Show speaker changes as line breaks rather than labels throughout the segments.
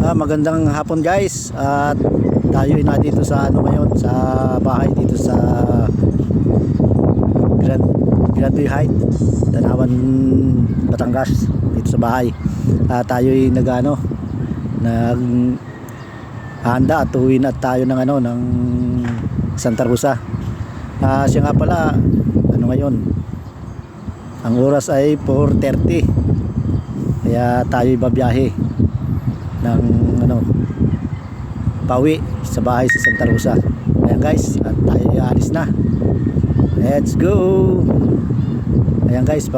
Magandang hapon guys, at tayo na dito sa ngayon sa bahay dito sa Granby Height, Tanawan, Batangas, dito sa bahay. Tayo ay handa at uwi na tayo ng Santa Rosa. Siya nga pala ngayon ang oras ay 4:30, kaya tayo babiyahe ng pauwi sa bahay sa Santa Rosa. Ayan guys, at tayo alis na. Let's go. Ayan guys,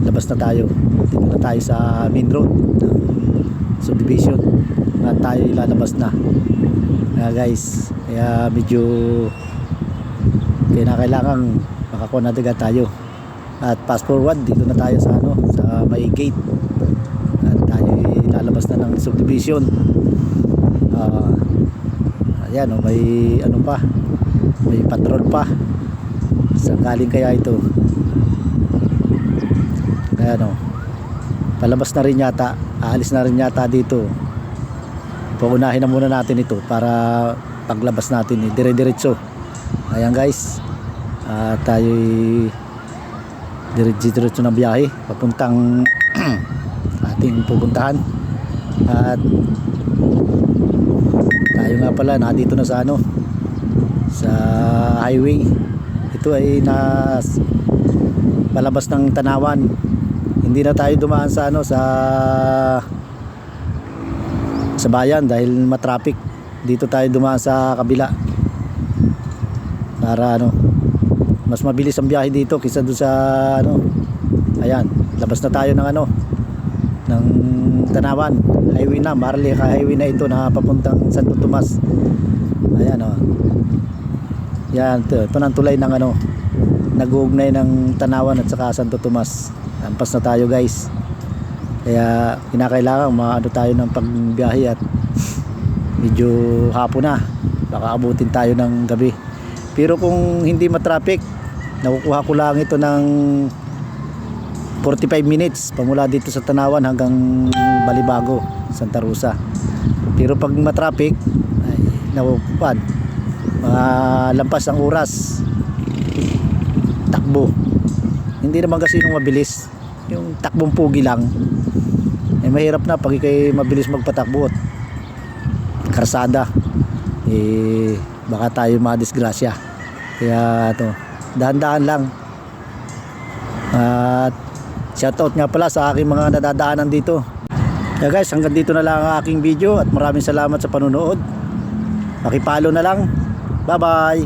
labas na tayo. Dito na tayo sa main road ng subdivision at tayo lalabas na. Ayan guys, kaya medyo kailangan makakuha na agad tayo. At fast forward, dito na tayo sa sa may gate. At tayo lalabas na ng subdivision. Ayan, may may patrol pa. Saan galing kaya ito? Ayan, palabas na rin yata, aalis na rin yata dito. Paunahin na muna natin ito para paglabas natin dire-diretso. Ayan guys, tayo diretso ng biyahe papuntang ating pupuntahan. At tayo nga pala dito na sa sa highway. Ito ay palabas ng Tanawan. Hindi na tayo dumaan sa sa bayan dahil matraffic. Dito tayo dumaan sa kabila para mas mabilis ang biyahe dito kaysa doon sa ayan, labas na tayo ng ng Tanawan highway na, Marlica highway na ito na papuntang Santo Tomas. Ayan yan, ito ng tulay ng nag-uugnay ng Tanawan at saka Santo Tomas. Lampas na tayo guys, kaya kinakailangan tayo ng pagbiyahe at medyo hapon na, baka abutin tayo ng gabi. Pero kung hindi matraffic, nakukuha ko lang ito ng 45 minutes pamula dito sa Tanawan hanggang Balibago, Santa Rosa. Pero pag matraffic, ay nakukuha mga lampas ang oras takbo. Hindi naman kasi mabilis, yung takbong pugi lang. Mahirap na pag ikay mabilis magpatakbo at karsada, baka tayo madisgrasya. Kaya dahan-dahan lang. At shoutout nga pala sa aking mga nadadaanan dito. Kaya guys, hanggang dito na lang ang aking video at maraming salamat sa panonood. Pakipalo na lang. Bye bye.